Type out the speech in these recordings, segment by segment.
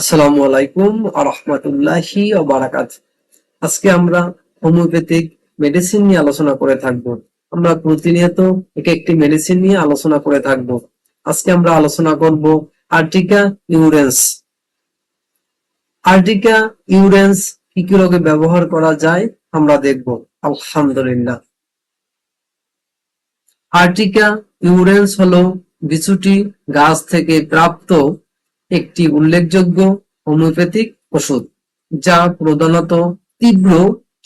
আসসালামু আলাইকুম আরহামাতুল্লাহি ওয়া বারাকাতুহু। আজকে আমরা হোমিওপ্যাথিক মেডিসিন নিয়ে আলোচনা করে থাকব। আমরা প্রতিনিয়ত একটি মেডিসিন নিয়ে আলোচনা করে থাকব। আজকে আমরা আলোচনা করব আর্টিকা ইউরেন্স। আর্টিকা ইউরেন্স কি কি রোগে ব্যবহার করা যায় আমরা দেখব। আলহামদুলিল্লাহ। আর্টিকা ইউরেন্স হলো বিচুটি গাছ থেকে প্রাপ্ত একটি উল্লেখযোগ্য হোমিওপ্যাথিক ওষুধ, যা প্রধানত তীব্র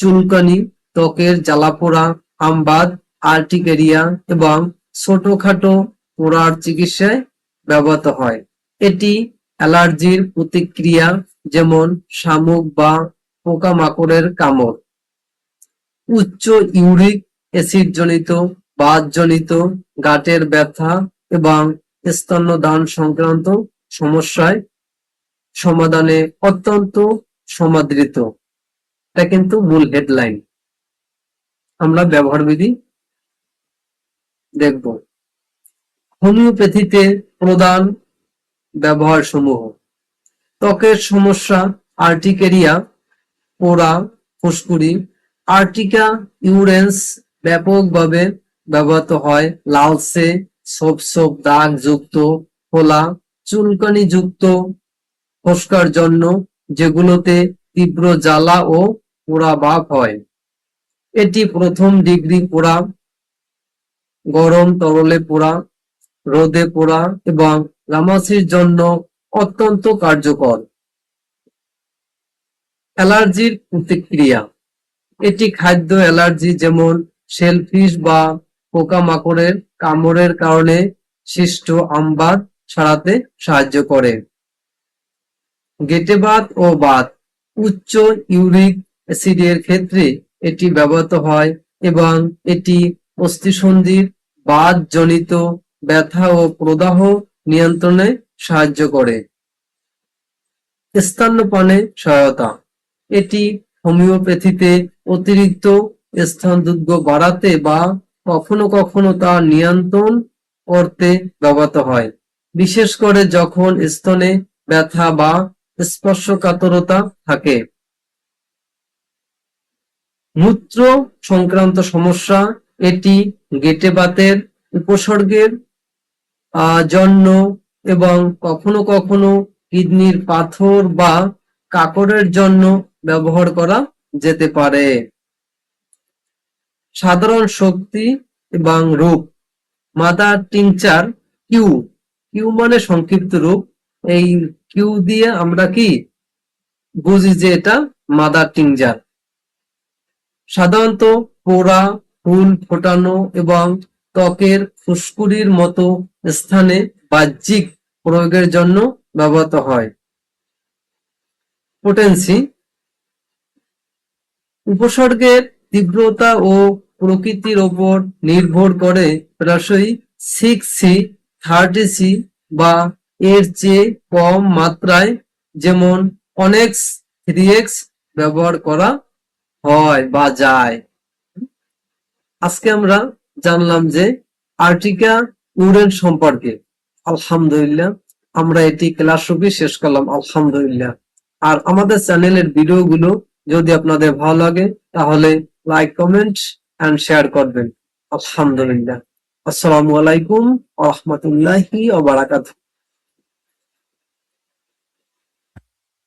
চুলকানি, ত্বকের জ্বালাপোড়া, আমবাদ, আর্টিকেরিয়া এবং ছোটখাটো পোড়ার চিকিৎসায় ব্যবহৃত হয়। এটি অ্যালার্জির প্রতিক্রিয়া, যেমন শামুক বা পোকামাকড়ের কামড়, উচ্চ ইউরিক অ্যাসিড জনিত, বাতজনিত, গাঁটের ব্যথা এবং স্তন্যদান সংক্রান্ত সমস্যায় সমাধানে অত্যন্ত সমাদৃত। এটা কিন্তু মূল হেডলাইন। আমরা ব্যবহার বিধি দেখব। হোমিওপ্যাথিতে প্রধান ব্যবহার সমূহ: ত্বকের সমস্যা, আর্টিকেরিয়া, পোড়া, ফুসকুড়ি। আর্টিকা ইউরেন্স ব্যাপকভাবে ব্যবহৃত হয় লালচে, ছোপ ছোপ দাগ যুক্ত, ফোলা, চুলকানি যুক্ত ফোস্কার জন্য, যেগুলোতে তীব্র জ্বালা ও পোড়া ভাব হয়। এটি প্রথম ডিগ্রি পোড়া, গরম তরলে পোড়া, রোদে পোড়া এবং ঘামাচির জন্য অত্যন্ত কার্যকর। অ্যালার্জির প্রতিক্রিয়া: এটি খাদ্য অ্যালার্জি, যেমন শেলফিশ বা পোকামাকড়ের কামড়ের কারণে সৃষ্ট আমবাদ সারাতে সাহায্য করে। গেঁটেবাত ও বাত: উচ্চ ইউরিক অ্যাসিডের ক্ষেত্রে এটি ব্যবহৃত হয় এবং এটি অস্থিসন্ধির বাতজনিত ব্যথা ও প্রদাহ নিয়ন্ত্রণে সাহায্য করে। স্তন্যপানে সহায়তা: এটি হোমিওপ্যাথিতে অতিরিক্ত স্তনদৈর্ঘ্য বাড়াতে বা কখনো কখনো তা নিয়ন্ত্রণ করতে ব্যবহৃত হয়, বিশেষ করে যখন স্তনে ব্যথা বা স্পর্শকাতরতা থাকে। মূত্র সংক্রান্ত সমস্যা: এটি গেঁটেবাতের উপসর্গের জন্য এবং কখনো কখনো কিডনির পাথর বা কাকড়ের জন্য ব্যবহার করা যেতে পারে। সাধারণ শক্তি এবং রূপ: মাদার টিংচার কিউ, কিউ মানে সংক্ষিপ্ত রূপ। এই কিউ দিয়ে আমরা কি বুঝি যে এটা মাদার টিংচার। সাধারণত পোড়া, ফুল ফোটানো এবং ত্বকের ফুসকুড়ির মতো স্থানে বাহ্যিক প্রয়োগের জন্য ব্যবহৃত হয়। পোটেন্সি: উপসর্গের তীব্রতা ও প্রকৃতির ওপর নির্ভর করে প্রায়শই 6C, 30C বা এর চেয়ে কম মাত্রায়, যেমন অনেক্স 3X ব্যবহার করা হয় বা যায়। আজকে আমরা জানলাম যে আর্টিকা ইউরেন্স সম্পর্কে। আলহামদুলিল্লাহ, আমরা এটি ক্লাস রূপে শেষ করলাম। আলহামদুলিল্লাহ। আর আমাদের চ্যানেলের ভিডিওগুলো যদি আপনাদের ভালো লাগে তাহলে লাইক, কমেন্ট এন্ড শেয়ার করবেন। আলহামদুলিল্লাহ। আসসালামু আলাইকুম ওয়া রাহমাতুল্লাহি ওয়া বারাকাতুহু।